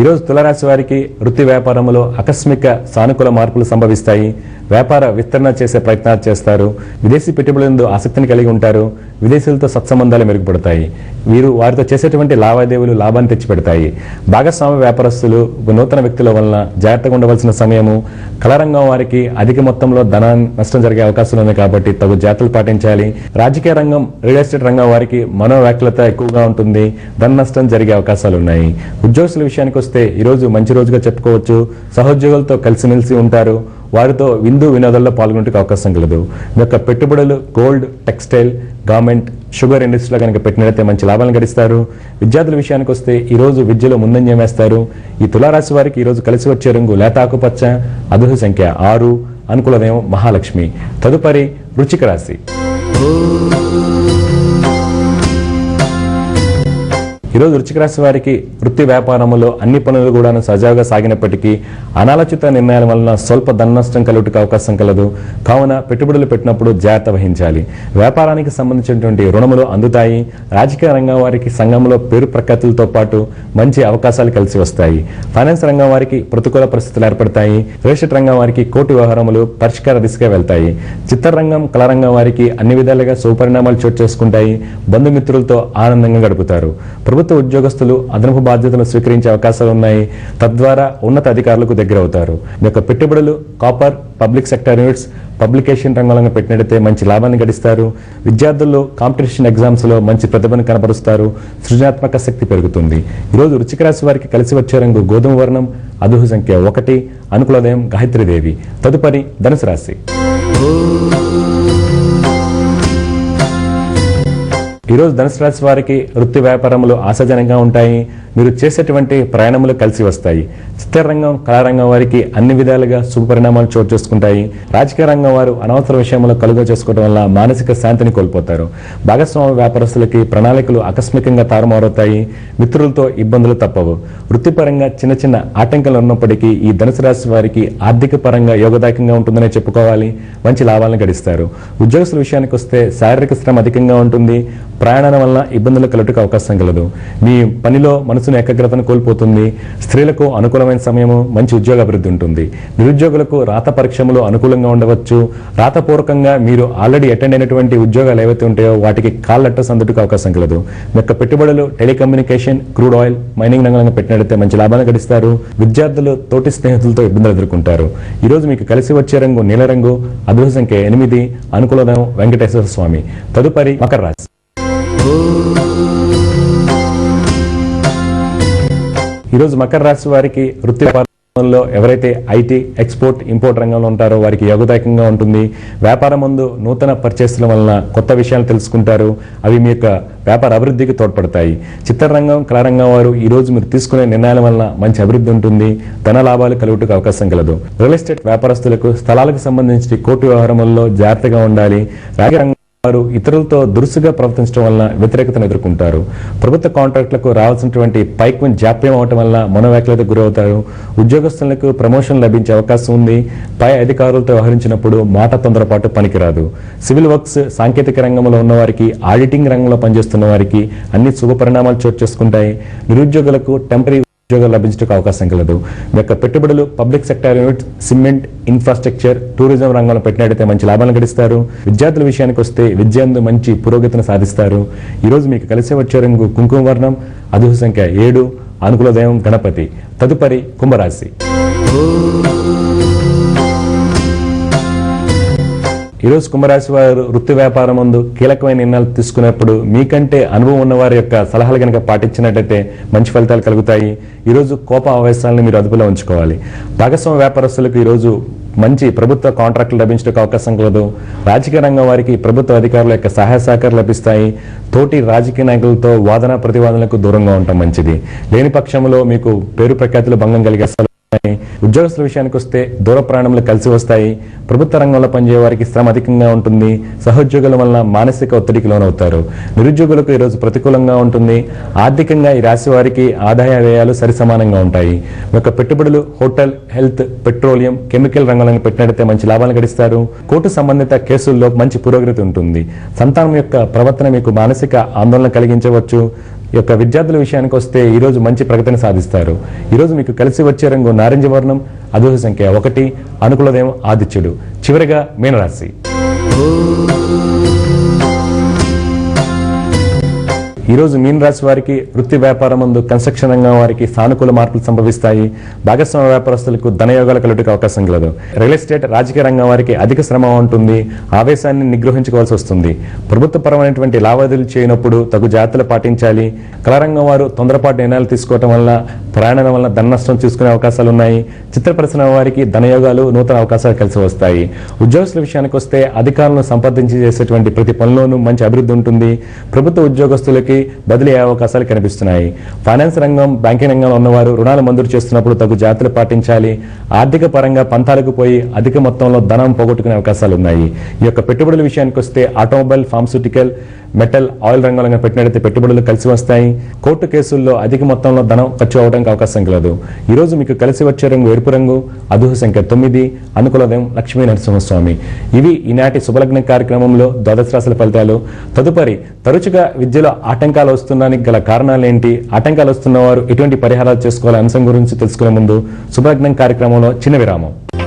ఈరోజు తులారాశి వారికి వృత్తి వ్యాపారంలో ఆకస్మిక సానుకూల మార్పులు సంభవిస్తాయి. వ్యాపార విస్తరణ చేసే ప్రయత్నాలు చేస్తారు. విదేశీ పెట్టుబడులందు ఆసక్తిని కలిగి ఉంటారు. విదేశీయులతో సత్సంబంధాలు మెరుగుపడతాయి. వీరు వారితో చేసేటువంటి లావాదేవీలు లాభాన్ని తెచ్చిపెడతాయి. భాగస్వామ్య వ్యాపారస్తులు నూతన వ్యక్తుల వలన జాగ్రత్తగా ఉండవలసిన సమయము. కళారంగం వారికి అధిక మొత్తంలో ధనాన్ని నష్టం జరిగే అవకాశాలు ఉన్నాయి కాబట్టి తగు జాగ్రత్తలు పాటించాలి. రాజకీయ రంగం, రియల్ ఎస్టేట్ రంగం వారికి మనోవ్యాకులత ఎక్కువగా ఉంటుంది. ధన నష్టం జరిగే అవకాశాలు ఉన్నాయి. ఉద్యోగస్తుల విషయానికి వస్తే ఈరోజు మంచి రోజుగా చెప్పుకోవచ్చు. సహోద్యోగులతో కలిసిమెలిసి ఉంటారు. వారితో విందు వినోదాల్లో పాల్గొనే అవకాశం కలదు. మీ యొక్క పెట్టుబడులు గోల్డ్, టెక్స్టైల్, గార్మెంట్, షుగర్ ఇండస్ట్రీలో కనుక పెట్టినట్లయితే మంచి లాభాలను గడిస్తారు. విద్యార్థుల విషయానికి వస్తే ఈ రోజు విద్యలో ముందంజం వేస్తారు. ఈ తులారాశి వారికి ఈరోజు కలిసి వచ్చే రంగు లేత ఆకుపచ్చ, అదృష్ట సంఖ్య 6, అనుకూలదేవం మహాలక్ష్మి. తదుపరి వృశ్చిక రాశి. ఈరోజు వృశ్చిక రాశి వారికి వృత్తి వ్యాపారంలో అన్ని పనులు కూడా సజావుగా సాగినప్పటికీ అనాలోచిత నిర్ణయాల వలన స్వల్ప ధన నష్టం కలుగుటకు అవకాశం కలదు. కావున పెట్టుబడులు పెట్టినప్పుడు జాగ్రత్త వహించాలి. వ్యాపారానికి సంబంధించినటువంటి రుణములు అందుతాయి. రాజకీయ రంగం వారికి సంఘంలో పేరు ప్రఖ్యాతులతో పాటు మంచి అవకాశాలు కలిసి వస్తాయి. ఫైనాన్స్ రంగం వారికి ప్రతికూల పరిస్థితులు ఏర్పడతాయి. రియల్ ఎస్టేట్ రంగం వారికి కోర్టు వ్యవహారములు పరిష్కార దిశగా వెళ్తాయి. చిత్రరంగం, కళారంగం వారికి అన్ని విధాలుగా సుపరిణామాలు చోటు చేసుకుంటాయి. బంధుమిత్రులతో ఆనందంగా గడుపుతారు. ప్రభుత్వ ఉద్యోగస్తులు అదనపు బాధ్యతలు స్వీకరించే అవకాశాలు ఉన్నాయి. తద్వారా ఉన్నత అధికారులకు దగ్గర అవుతారు. మీ యొక్క పెట్టుబడులు copper, public sector units, publication రంగంలో పెట్టినట్లయితే మంచి లాభాన్ని గడిస్తారు. విద్యార్థులు కాంపిటీషన్ ఎగ్జామ్స్ లో మంచి ప్రతిభను కనబరుస్తారు. సృజనాత్మక శక్తి పెరుగుతుంది. ఈరోజు వృశ్చిక రాశి వారికి కలిసి వచ్చే రంగు గోధుమ వర్ణం, అదృష్ట సంఖ్య 1, అనుకూలదేవం గాయత్రీదేవి. తదుపరి ధనుసు రాశి. ఈరోజు ధనుసు రాశి వారికి వృత్తి వ్యాపారములు ఆశాజనంగా ఉంటాయి. మీరు చేసేటువంటి ప్రయాణములు కలిసి వస్తాయి. చిత్రరంగం, కళారంగం వారికి అన్ని విధాలుగా శుభ పరిణామాలు చోటు చేసుకుంటాయి. రాజకీయ రంగం వారు అనవసర విషయంలో కలుగ చేసుకోవడం వల్ల మానసిక శాంతిని కోల్పోతారు. భాగస్వామ్య వ్యాపారస్తులకి ప్రణాళికలు ఆకస్మికంగా తారుమారవుతాయి. మిత్రులతో ఇబ్బందులు తప్పవు. వృత్తిపరంగా చిన్న చిన్న ఆటంకాలు ఉన్నప్పటికీ ఈ ధనుసు రాశి వారికి ఆర్థిక పరంగా యోగదాయకంగా ఉంటుందనే చెప్పుకోవాలి. మంచి లాభాలను గడిస్తారు. ఉద్యోగస్తుల విషయానికి వస్తే శారీరక శ్రమ అధికంగా ఉంటుంది. ప్రయాణాల వల్ల ఇబ్బందులు కలుగుటకు అవకాశం కలదు. మీ పనిలో మనసును ఏకాగ్రతను కోల్పోతుంది. స్త్రీలకు అనుకూలమైన సమయము, మంచి ఉద్యోగ అభివృద్ధి ఉంటుంది. నిరుద్యోగులకు రాత పరీక్షలు అనుకూలంగా ఉండవచ్చు. రాతపూర్వకంగా మీరు ఆల్రెడీ అటెండ్ అయినటువంటి ఉద్యోగాలు ఏవైతే ఉంటాయో వాటికి కాల్ లెటర్స్ అందుటకు అవకాశం కలదు. మీ యొక్క పెట్టుబడులు టెలికమ్యూనికేషన్, క్రూడ్ ఆయిల్, మైనింగ్ రంగంలో పెట్టినట్లయితే మంచి లాభాలను గడిస్తారు. విద్యార్థులు తోటి స్నేహితులతో ఇబ్బందులు ఎదుర్కొంటారు. ఈ రోజు మీకు కలిసి వచ్చే రంగు నీలరంగు, అదృష్ట సంఖ్య 8, అనుకూలదేవం వెంకటేశ్వర స్వామి. తదుపరి మకర రాశి. ఈరోజు మకర రాశి వారికి వృత్తి వ్యాపారంలో ఎవరైతే ఐటీ, ఎక్స్పోర్ట్, ఇంపోర్ట్ రంగంలో ఉంటారో వారికి యోగదాయకంగా ఉంటుంది. వ్యాపారం ముందు నూతన పర్చేస్ల వలన కొత్త విషయాలు తెలుసుకుంటారు. అవి మీ యొక్క వ్యాపార అభివృద్ధికి తోడ్పడతాయి. చిత్రరంగం, కళారంగం వారు ఈ రోజు మీరు తీసుకునే నిర్ణయాల వలన మంచి అభివృద్ధి ఉంటుంది. ధన లాభాలు కలుగుటకు అవకాశం కలదు. రియల్ ఎస్టేట్ వ్యాపారస్తులకు స్థలాలకు సంబంధించి కోర్టు వ్యవహారములలో జాగ్రత్తగా ఉండాలి. రాజకీయ వారు ఇతరులతో దురుసుగా ప్రవర్తించడం వల్ల వ్యతిరేకతను ఎదుర్కొంటారు. ప్రభుత్వ కాంట్రాక్టులకు రావాల్సినటువంటి పైకి జాప్యం అవటం వల్ల మనోవ్యాకులతకు గురవుతారు. ఉద్యోగస్తులకు ప్రమోషన్ లభించే అవకాశం ఉంది. పై అధికారులతో వ్యవహరించినప్పుడు మాట తొందరపాటు పనికిరాదు. సివిల్ వర్క్స్, సాంకేతిక రంగంలో ఉన్న వారికి, ఆడిటింగ్ రంగంలో పనిచేస్తున్న వారికి అన్ని శుభ పరిణామాలు చోటు చేసుకుంటాయి. నిరుద్యోగులకు టెంపరీ ఉద్యోగాలు లభించడానికి అవకాశం కలదు. మీ యొక్క పెట్టుబడులు public sector unit, cement, infrastructure, tourism రంగంలో పెట్టినట్లయితే మంచి లాభాలను గడిస్తారు. విద్యార్థుల విషయానికి వస్తే విద్యందు మంచి పురోగతిని సాధిస్తారు. ఈ రోజు మీకు కలిసి వచ్చే రంగు కుంకుమ వర్ణం, అదృష్ట సంఖ్య 7, అనుకూలదేవం గణపతి. తదుపరి కుంభరాశి. ఈరోజు కుంభరాశి వారు వృత్తి వ్యాపారం ముందు కీలకమైన నిర్ణయాలు తీసుకున్నప్పుడు మీకంటే అనుభవం ఉన్న వారి యొక్క సలహాలు కనుక పాటించినట్లయితే మంచి ఫలితాలు కలుగుతాయి. ఈరోజు కోప ఆవేశాలను మీరు అదుపులో ఉంచుకోవాలి. భాగస్వామ్య వ్యాపారస్తులకు ఈరోజు మంచి ప్రభుత్వ కాంట్రాక్టులు లభించడానికి అవకాశం కలదు. రాజకీయ రంగం వారికి ప్రభుత్వ అధికారుల యొక్క సహాయ సహకారాలు లభిస్తాయి. తోటి రాజకీయ నాయకులతో వాదన ప్రతివాదనలకు దూరంగా ఉండటం మంచిది. లేని పక్షంలో మీకు పేరు ప్రఖ్యాతులు భంగం కలిగే ఉద్యోగస్తుల విషయానికి వస్తే దూర ప్రయాణంలో కలిసి వస్తాయి. ప్రభుత్వ రంగంలో పనిచేయ వారికి శ్రమ అధికంగా ఉంటుంది. సహోద్యోగుల వలన మానసిక ఒత్తిడికి లోనవుతారు. నిరుద్యోగులకు ఈరోజు ప్రతికూలంగా ఉంటుంది. ఆర్థికంగా ఈ రాశి వారికి ఆదాయ వ్యయాలు సరిసమానంగా ఉంటాయి. మీ యొక్క పెట్టుబడులు హోటల్, హెల్త్, పెట్రోలియం, కెమికల్ రంగంలో పెట్టినట్లయితే మంచి లాభాలు గడిస్తారు. కోర్టు సంబంధిత కేసుల్లో మంచి పురోగతి ఉంటుంది. సంతానం యొక్క ప్రవర్తన మీకు మానసిక ఆందోళన కలిగించవచ్చు. ఈ యొక్క విద్యార్థుల విషయానికి వస్తే ఈ రోజు మంచి ప్రగతిని సాధిస్తారు. ఈ రోజు మీకు కలిసి వచ్చే రంగు నారింజ వర్ణం, అదృష్ట సంఖ్య 1, అనుకూలదేమో ఆదిత్యుడు. చివరిగా మీనరాశి. ఈ రోజు మీన రాశి వారికి వృత్తి వ్యాపారం ముందు కన్స్ట్రక్షన్ రంగం వారికి సానుకూల మార్పులు సంభవిస్తాయి. భాగస్వామ్య వ్యాపారస్తులకు ధనయోగాలు కలుగుటకు అవకాశం కలదు. రియల్ ఎస్టేట్, రాజకీయ రంగం వారికి అధిక శ్రమ ఉంటుంది. ఆవేశాన్ని నిగ్రహించుకోవాల్సి వస్తుంది. ప్రభుత్వపరమైనటువంటి లావాదేవీలు చేయనప్పుడు తగు జాగ్రత్తలు పాటించాలి. కళారంగం వారు తొందరపాటు నిర్ణయాలు తీసుకోవడం వల్ల, ప్రయాణం వల్ల ధన నష్టం తీసుకునే అవకాశాలు ఉన్నాయి. చిత్ర పరిశ్రమ వారికి ధనయోగాలు, నూతన అవకాశాలు కలిసి వస్తాయి. ఉద్యోగస్తుల విషయానికి వస్తే అధికారులను సంప్రదించి చేసేటువంటి ప్రతి పనిలోనూ మంచి అభివృద్ధి ఉంటుంది. ప్రభుత్వ ఉద్యోగస్తులకి బదిలీ అయ్యే అవకాశాలు కనిపిస్తున్నాయి. ఫైనాన్స్ రంగం, బ్యాంకింగ్ రంగంలో ఉన్నవారు రుణాలు మంజూరు చేస్తున్నప్పుడు తగు జాగ్రత్తలు పాటించాలి. ఆర్థిక పరంగా పంతాలకు పోయి అధిక మొత్తంలో ధనం పోగొట్టుకునే అవకాశాలు ఉన్నాయి. ఈ యొక్క పెట్టుబడుల విషయానికి వస్తే ఆటోమొబైల్, ఫార్మస్యూటికల్, మెటల్, ఆయిల్ రంగంలో పెట్టినట్లయితే పెట్టుబడులు కలిసి వస్తాయి. కోర్టు కేసుల్లో అధిక మొత్తంలో ధనం ఖర్చు అవడానికి అవకాశం కలదు. ఈ రోజు మీకు కలిసి వచ్చే రంగు ఎరుపు రంగు, అదృష్ట సంఖ్య 9, అనుకూలదేం లక్ష్మీ నరసింహస్వామి. ఇవి ఈనాటి శుభలగ్న కార్యక్రమంలో ద్వాదశ రాశుల ఫలితాలు. తదుపరి తరచుగా విద్యలో ఆటంకాలు వస్తున్నానికి గల కారణాలేంటి, ఆటంకాలు వస్తున్న వారు ఎటువంటి పరిహారాలు చేసుకోవాలనే అంశం గురించి తెలుసుకునే ముందు శుభలగ్నం కార్యక్రమంలో చిన్న విరామం.